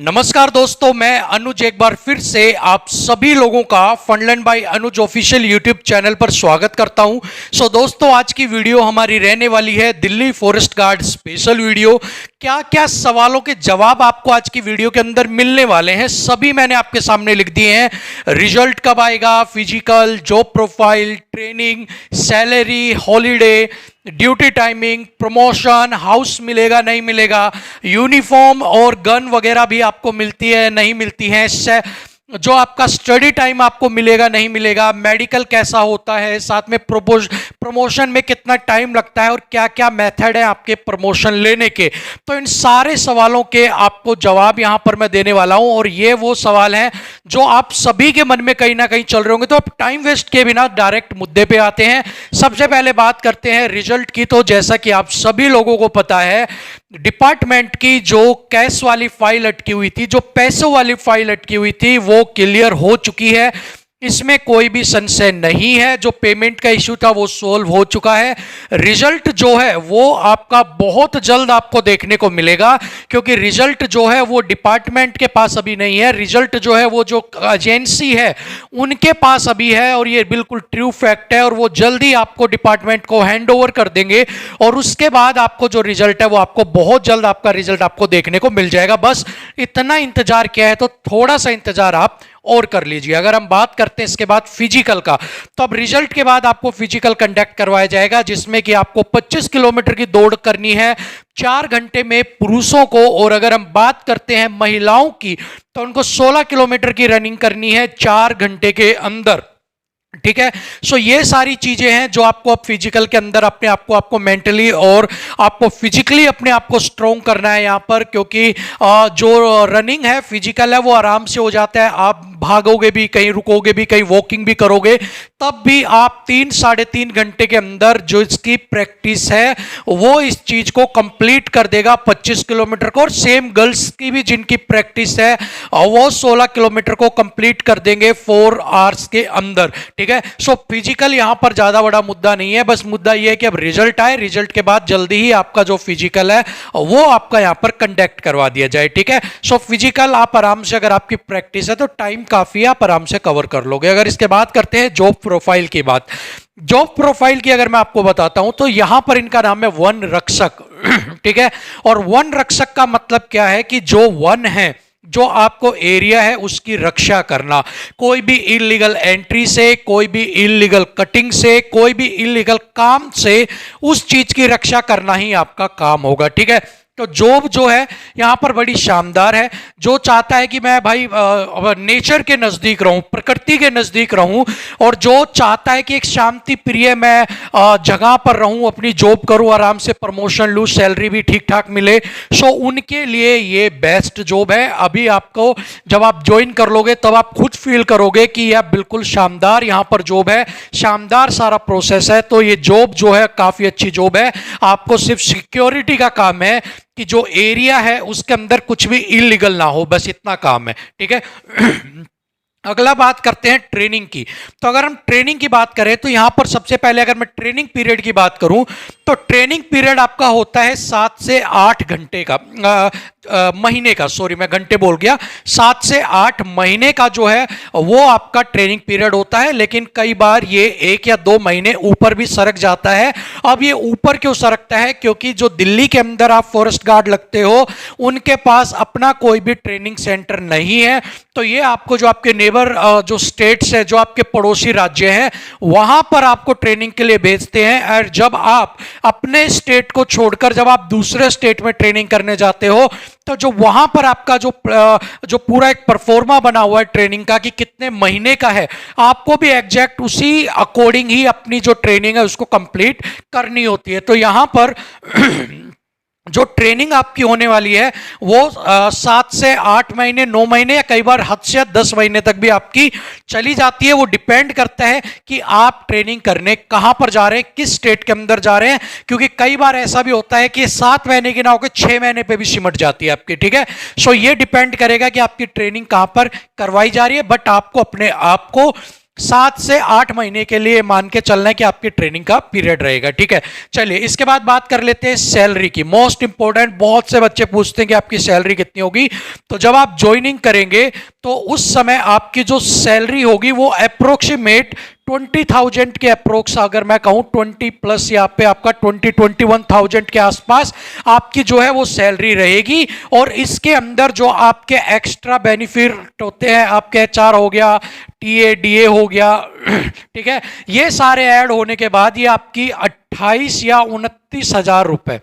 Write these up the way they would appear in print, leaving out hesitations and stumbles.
नमस्कार दोस्तों, मैं अनुज एक बार फिर से आप सभी लोगों का फनलैंड बाय अनुज ऑफिशियल यूट्यूब चैनल पर स्वागत करता हूं। दोस्तों, आज की वीडियो हमारी रहने वाली है Delhi forest guard special video. क्या क्या सवालों के जवाब आपको आज की वीडियो के अंदर मिलने वाले हैं, सभी मैंने आपके सामने लिख दिए हैं। रिजल्ट कब आएगा, physical, job profile, training, salary, holiday, duty timing, promotion, house मिलेगा नहीं मिलेगा, यूनिफॉर्म और गन वगैरह भी आपको मिलती है नहीं मिलती है, जो आपका स्टडी टाइम आपको मिलेगा नहीं मिलेगा, मेडिकल कैसा होता है, साथ में प्रमोशन में कितना टाइम लगता है और क्या क्या मेथड है आपके प्रमोशन लेने के। तो इन सारे सवालों के आपको जवाब यहां पर मैं देने वाला हूं और ये वो सवाल हैं जो आप सभी के मन में कहीं ना कहीं चल रहे होंगे। तो आप टाइम वेस्ट किए बिना डायरेक्ट मुद्दे पे आते हैं। सबसे पहले बात करते हैं रिजल्ट की। तो जैसा कि आप सभी लोगों को पता है, डिपार्टमेंट की जो कैश वाली फाइल अटकी हुई थी, जो पैसों वाली फाइल अटकी हुई थी, वो क्लियर हो चुकी है। इसमें कोई भी संशय नहीं है। जो पेमेंट का इश्यू था वो सोल्व हो चुका है। रिजल्ट जो है वो आपका बहुत जल्द आपको देखने को मिलेगा, क्योंकि रिजल्ट जो है वो डिपार्टमेंट के पास अभी नहीं है। रिजल्ट जो है वो जो एजेंसी है उनके पास अभी है, और ये बिल्कुल ट्रू फैक्ट है। और वो जल्दी आपको डिपार्टमेंट को हैंड ओवर कर देंगे और उसके बाद आपको जो रिजल्ट है वो आपको बहुत जल्द आपका रिजल्ट आपको देखने को मिल जाएगा। बस इतना इंतजार किया है तो थोड़ा सा इंतजार आप और कर लीजिए। अगर हम बात करते हैं इसके बाद फिजिकल का, तो अब रिजल्ट के बाद आपको फिजिकल कंडक्ट करवाया जाएगा, जिसमें कि आपको 25 किलोमीटर की दौड़ करनी है 4 घंटे में पुरुषों को। और अगर हम बात करते हैं महिलाओं की, तो उनको 16 किलोमीटर की रनिंग करनी है 4 घंटे के अंदर। ठीक है। ये सारी चीजें हैं जो आपको अब फिजिकल के अंदर अपने आपको मेंटली और आपको फिजिकली अपने आप को स्ट्रॉन्ग करना है यहां पर, क्योंकि जो रनिंग है फिजिकल है वो आराम से हो जाता है। आप भागोगे भी, कहीं रुकोगे भी, कहीं वॉकिंग भी करोगे, तब भी आप 3-3.5 घंटे के अंदर जो इसकी प्रैक्टिस है वो इस चीज को कंप्लीट कर देगा 25 किलोमीटर को। और सेम गर्ल्स की भी जिनकी प्रैक्टिस है वो 16 किलोमीटर को कंप्लीट कर देंगे 4 आवर्स के अंदर। ठीक है। फिजिकल यहां पर ज्यादा बड़ा मुद्दा नहीं है। बस मुद्दा यह है कि अब रिजल्ट आए, रिजल्ट के बाद जल्दी ही आपका जो फिजिकल है वो आपका यहां पर कंडक्ट करवा दिया जाए। ठीक है। फिजिकल आप आराम से, अगर आपकी प्रैक्टिस है तो टाइम काफी है, आप आराम से कवर कर लोगे। अगर इसके बाद करते हैं जॉब प्रोफाइल की बात। जॉब प्रोफाइल की अगर मैं आपको बताता हूं तो यहां पर इनका नाम है वन रक्षक। ठीक है। और वन रक्षक का मतलब क्या है कि जो वन है, जो आपको एरिया है उसकी रक्षा करना। कोई भी इलीगल एंट्री से, कोई भी इलीगल कटिंग से, कोई भी इलीगल काम से उस चीज की रक्षा करना ही आपका काम होगा। ठीक है। तो जॉब जो है यहां पर बड़ी शानदार है। जो चाहता है कि मैं भाई नेचर के नजदीक रहूं, प्रकृति के नजदीक रहूं, और जो चाहता है कि एक शांति प्रिय मैं जगह पर रहूं, अपनी जॉब करूं, आराम से प्रमोशन लूं, सैलरी भी ठीक ठाक मिले, उनके लिए ये बेस्ट जॉब है। अभी आपको जब आप ज्वाइन कर लोगे तब आप खुद फील करोगे कि यह बिल्कुल शानदार यहां पर जॉब है, शानदार सारा प्रोसेस है। तो ये जॉब जो है काफी अच्छी जॉब है। आपको सिर्फ सिक्योरिटी का काम है कि जो एरिया है उसके अंदर कुछ भी इलीगल ना हो, बस इतना काम है। ठीक है। अगला बात करते हैं ट्रेनिंग की। तो अगर हम ट्रेनिंग की बात करें तो यहां पर सबसे पहले अगर मैं ट्रेनिंग पीरियड की बात करूं तो ट्रेनिंग पीरियड आपका होता है 7 से 8 घंटे का, महीने का, सॉरी मैं घंटे बोल गया, 7 से 8 महीने का जो है वो आपका ट्रेनिंग पीरियड होता है। लेकिन कई बार ये 1 या 2 महीने ऊपर भी सरक जाता है। अब ये ऊपर क्यों सरकता है? क्योंकि जो दिल्ली के अंदर आप फॉरेस्ट गार्ड लगते हो उनके पास अपना कोई भी ट्रेनिंग सेंटर नहीं है। तो ये आपको जो आपके नेबर जो स्टेट्स है, जो आपके पड़ोसी राज्य हैं, वहां पर आपको ट्रेनिंग के लिए भेजते हैं। और जब आप अपने स्टेट को छोड़कर जब आप दूसरे स्टेट में ट्रेनिंग करने जाते हो तो जो वहां पर आपका जो पूरा एक परफॉर्मा बना हुआ है ट्रेनिंग का कि कितने महीने का है, आपको भी एग्जैक्ट उसी अकॉर्डिंग ही अपनी जो ट्रेनिंग है उसको कंप्लीट करनी होती है। तो यहां पर जो ट्रेनिंग आपकी होने वाली है वो 7 से 8 महीने, 9 महीने, या कई बार हद से 10 महीने तक भी आपकी चली जाती है। वो डिपेंड करता है कि आप ट्रेनिंग करने कहां पर जा रहे हैं, किस स्टेट के अंदर जा रहे हैं। क्योंकि कई बार ऐसा भी होता है कि 7 महीने की ना होकर 6 महीने पे भी सिमट जाती है आपकी। ठीक है। ये डिपेंड करेगा कि आपकी ट्रेनिंग कहां पर करवाई जा रही है। बट आपको अपने आप को 7 से 8 महीने के लिए मान के चलना है कि आपकी ट्रेनिंग का पीरियड रहेगा। ठीक है, चलिए इसके बाद बात कर लेते हैं सैलरी की। मोस्ट इंपॉर्टेंट, बहुत से बच्चे पूछते हैं कि आपकी सैलरी कितनी होगी। तो जब आप ज्वाइनिंग करेंगे तो उस समय आपकी जो सैलरी होगी वो अप्रोक्सीमेट 20,000 के अप्रोक्स, अगर मैं कहूं 20 प्लस, यहाँ पे आपका 21,000 के आसपास आपकी जो है वो सैलरी रहेगी। और इसके अंदर जो आपके एक्स्ट्रा बेनिफिट होते हैं, आपके एचआर हो गया, टीए डीए हो गया, ठीक है, ये सारे ऐड होने के बाद ये आपकी 28 या 29,000 रुपए,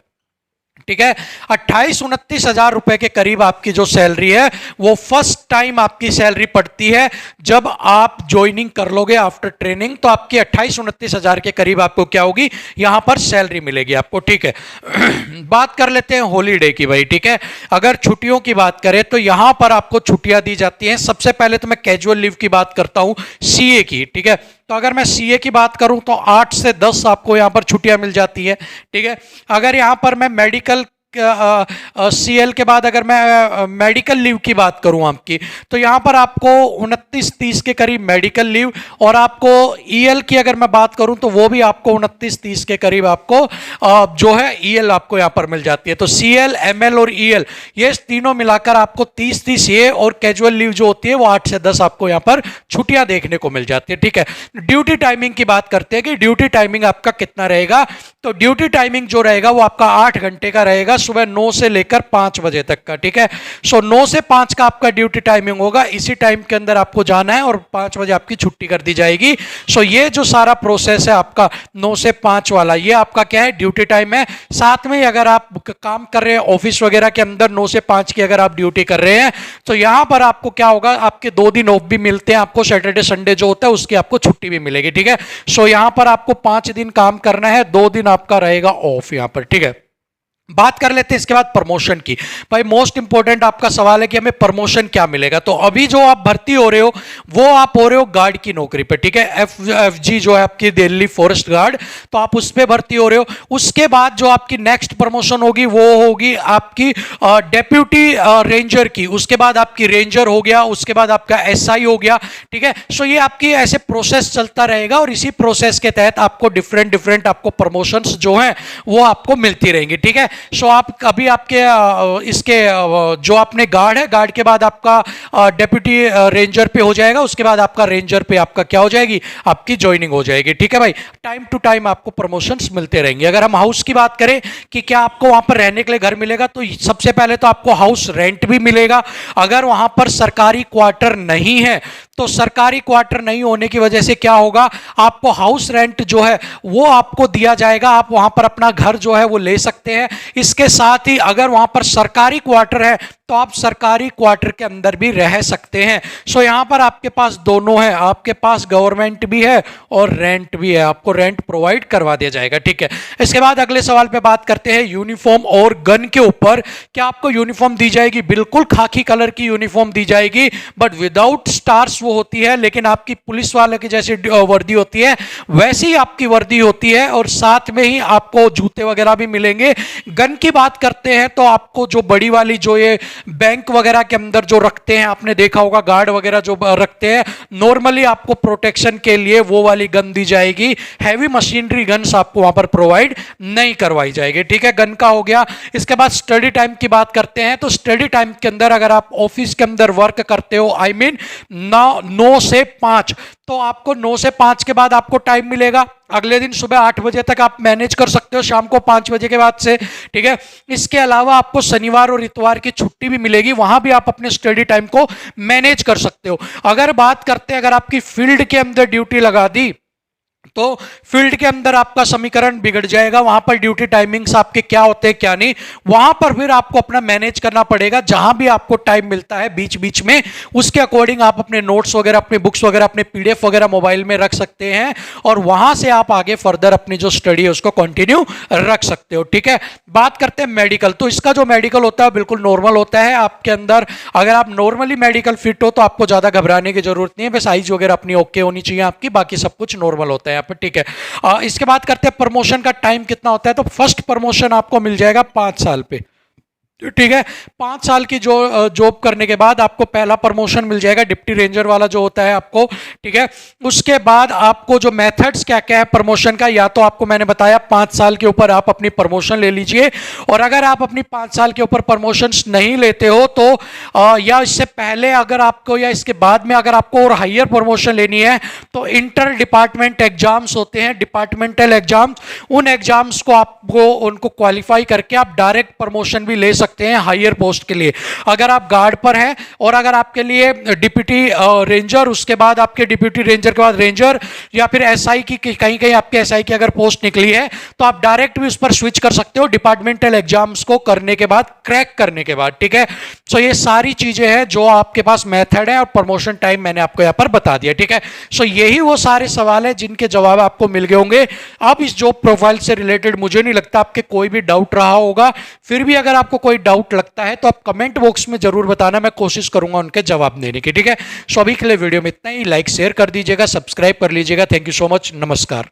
ठीक है, 28-29,000 रुपए के करीब आपकी जो सैलरी है वो फर्स्ट टाइम आपकी सैलरी पड़ती है जब आप ज्वाइनिंग कर लोगे आफ्टर ट्रेनिंग। तो आपकी 28-29,000 के करीब आपको क्या होगी, यहां पर सैलरी मिलेगी आपको। ठीक है, बात कर लेते हैं हॉलीडे की भाई। ठीक है, अगर छुट्टियों की बात करें तो यहां पर आपको छुट्टियां दी जाती हैं। सबसे पहले तो मैं कैजुअल लीव की बात करता हूं, सीए की। ठीक है, तो अगर मैं सीए की बात करूं तो 8 से 10 आपको यहां पर छुट्टियां मिल जाती है। ठीक है, अगर यहां पर मैं मेडिकल सीएल के बाद अगर मैं मेडिकल लीव की बात करूं आपकी, तो यहां पर आपको 29-30 के करीब मेडिकल लीव, और आपको ईएल की अगर मैं बात करूं तो वो भी आपको 29-30 के करीब आपको जो है ईएल आपको यहां पर मिल जाती है। तो सीएल, एमएल और ईएल, ये तीनों मिलाकर आपको 30-30 ये, और कैजुअल लीव जो होती है वो 8 से 10 आपको यहां पर छुट्टियां देखने को मिल जाती है। ठीक है, ड्यूटी टाइमिंग की बात करते हैं कि ड्यूटी टाइमिंग आपका कितना रहेगा। तो ड्यूटी टाइमिंग जो रहेगा वो आपका 8 घंटे का रहेगा, सुबह 9 से लेकर 5 बजे तक का। ठीक है, सो 9 से 5 का आपका ड्यूटी टाइमिंग होगा। इसी टाइम के अंदर आपको जाना है और 5 बजे आपकी छुट्टी कर दी जाएगी। सो ये जो सारा प्रोसेस है आपका 9 से 5 वाला, ये आपका क्या है, ड्यूटी टाइम है। साथ में अगर आप काम कर रहे हैं ऑफिस वगैरह के अंदर 9 से 5 की अगर आप ड्यूटी कर रहे हैं तो यहां पर आपको क्या होगा, आपके 2 दिन ऑफ भी मिलते हैं आपको, सैटरडे संडे जो होता है उसकी आपको छुट्टी भी मिलेगी। ठीक है, सो यहां पर आपको 5 दिन काम करना है, 2 दिन आपका रहेगा ऑफ यहां पर। ठीक है, बात कर लेते हैं इसके बाद प्रमोशन की। भाई मोस्ट इंपॉर्टेंट आपका सवाल है कि हमें प्रमोशन क्या मिलेगा। तो अभी जो आप भर्ती हो रहे हो वो आप हो रहे हो गार्ड की नौकरी पे। ठीक है, एफजी जो है आपकी दिल्ली फॉरेस्ट गार्ड, तो आप उस पे भर्ती हो रहे हो। उसके बाद जो आपकी नेक्स्ट प्रमोशन होगी वो होगी आपकी डेप्यूटी रेंजर की। उसके बाद आपकी रेंजर हो गया, उसके बाद आपका एसआई हो गया। ठीक है, सो ये आपकी ऐसे प्रोसेस चलता रहेगा और इसी प्रोसेस के तहत आपको डिफरेंट डिफरेंट आपको प्रमोशंस जो हैं वो आपको मिलती रहेंगी। ठीक है, सो आप अभी आपके इसके जो आपने गार्ड है, गार्ड के बाद आपका डेप्यूटी रेंजर पे हो जाएगा, उसके बाद आपका रेंजर पे आपका क्या हो जाएगी, आपकी ज्वाइनिंग हो जाएगी। ठीक है भाई, टाइम टू टाइम आपको प्रमोशंस मिलते रहेंगे। अगर हम हाउस की बात करें कि क्या आपको वहां पर रहने के लिए घर मिलेगा, तो सबसे पहले तो आपको हाउस रेंट भी मिलेगा। अगर वहां पर सरकारी क्वार्टर नहीं है तो सरकारी क्वार्टर नहीं होने की वजह से क्या होगा, आपको हाउस रेंट जो है वो आपको दिया जाएगा। आप वहां पर अपना घर जो है वो ले सकते हैं। इसके साथ ही अगर वहां पर सरकारी क्वार्टर है तो आप सरकारी क्वार्टर के अंदर भी रह सकते हैं। सो यहां पर आपके पास दोनों है, आपके पास गवर्नमेंट भी है और रेंट भी है, आपको रेंट प्रोवाइड करवा दिया जाएगा। ठीक है, इसके बाद अगले सवाल पे बात करते हैं यूनिफॉर्म और गन के ऊपर। क्या आपको यूनिफॉर्म दी जाएगी? बिल्कुल खाकी कलर की यूनिफॉर्म दी जाएगी, बट विदाउट स्टार्स वो होती है, लेकिन आपकी पुलिस वाले की जैसी वर्दी होती है वैसी आपकी वर्दी होती है, और साथ में ही आपको जूते वगैरह भी मिलेंगे। गन की बात करते हैं तो आपको जो बड़ी वाली जो ये बैंक वगैरह के अंदर जो रखते हैं, आपने देखा होगा गार्ड वगैरह जो रखते हैं, नॉर्मली आपको प्रोटेक्शन के लिए वो वाली गन दी जाएगी। हैवी मशीनरी गन्स आपको वहां पर प्रोवाइड नहीं करवाई जाएगी। ठीक है, गन का हो गया। इसके बाद स्टडी टाइम की बात करते हैं तो स्टडी टाइम के अंदर अगर आप ऑफिस के अंदर वर्क करते हो, आई मीन 9 से 5, तो आपको 9 से 5 के बाद आपको टाइम मिलेगा। अगले दिन सुबह 8 बजे तक आप मैनेज कर सकते हो, शाम को 5 बजे के बाद से। ठीक है, इसके अलावा आपको शनिवार और इतवार की छुट्टी भी मिलेगी, वहां भी आप अपने स्टडी टाइम को मैनेज कर सकते हो। अगर बात करते हैं, अगर आपकी फील्ड के अंदर ड्यूटी लगा दी तो फील्ड के अंदर आपका समीकरण बिगड़ जाएगा। वहां पर ड्यूटी टाइमिंग्स आपके क्या होते हैं क्या नहीं, वहां पर फिर आपको अपना मैनेज करना पड़ेगा। जहां भी आपको टाइम मिलता है बीच बीच में, उसके अकॉर्डिंग आप अपने नोट्स वगैरह, अपने बुक्स वगैरह, अपने पीडीएफ वगैरह मोबाइल में रख सकते हैं, और वहां से आप आगे फर्दर अपनी जो स्टडी है उसको कंटिन्यू रख सकते हो। ठीक है, बात करते हैं मेडिकल। तो इसका जो मेडिकल होता है बिल्कुल नॉर्मल होता है आपके अंदर। अगर आप नॉर्मली मेडिकल फिट हो तो आपको ज्यादा घबराने की जरूरत नहीं है, बस साइज वगैरह अपनी ओके होनी चाहिए आपकी, बाकी सब कुछ नॉर्मल होता है यहाँ पर। ठीक है, इसके बाद करते हैं प्रमोशन का टाइम कितना होता है। तो फर्स्ट प्रमोशन आपको मिल जाएगा 5 साल पे। ठीक है। 5 साल की जो जॉब करने के बाद आपको पहला प्रमोशन मिल जाएगा, डिप्टी रेंजर वाला जो होता है आपको। ठीक है, उसके बाद आपको जो मेथड्स क्या क्या है प्रमोशन का, या तो आपको मैंने बताया 5 साल के ऊपर आप अपनी प्रमोशन ले लीजिए, और अगर आप अपनी 5 साल के ऊपर प्रमोशन नहीं लेते हो तो या इससे पहले अगर आपको या इसके बाद में अगर आपको और हायर प्रमोशन लेनी है तो इंटर डिपार्टमेंट एग्जाम्स होते हैं, डिपार्टमेंटल एग्जाम्स, उन एग्जाम्स को आपको उनको क्वालिफाई करके आप डायरेक्ट प्रमोशन भी ले सकते हैं हायर पोस्ट के लिए। अगर आप गार्ड पर हैं और अगर आपके लिए डिप्टी रेंजर, उसके बाद आपके डिप्टी रेंजर के बाद रेंजर, या फिर एसआई की कहीं कहीं आपके एसआई की अगर पोस्ट निकली है तो आप डायरेक्ट भी उस पर स्विच कर सकते हो डिपार्टमेंटल एग्जाम्स को करने के बाद, क्रैक करने के बाद। ठीक है, सो ये सारी चीजें हैं जो आपके पास मेथड है, और प्रमोशन टाइम मैंने आपको यहां पर बता दिया। ठीक है, सो यही वो सारे सवाल है जिनके जवाब आपको मिल गए होंगे। अब इस जॉब प्रोफाइल से रिलेटेड मुझे नहीं लगता आपके कोई भी डाउट रहा होगा। फिर भी अगर आपको कोई डाउट लगता है तो आप कमेंट बॉक्स में जरूर बताना, मैं कोशिश करूंगा उनके जवाब देने की। ठीक है, सो अभी के लिए वीडियो में इतना ही। लाइक शेयर कर दीजिएगा, सब्सक्राइब कर लीजिएगा। थैंक यू सो मच, नमस्कार।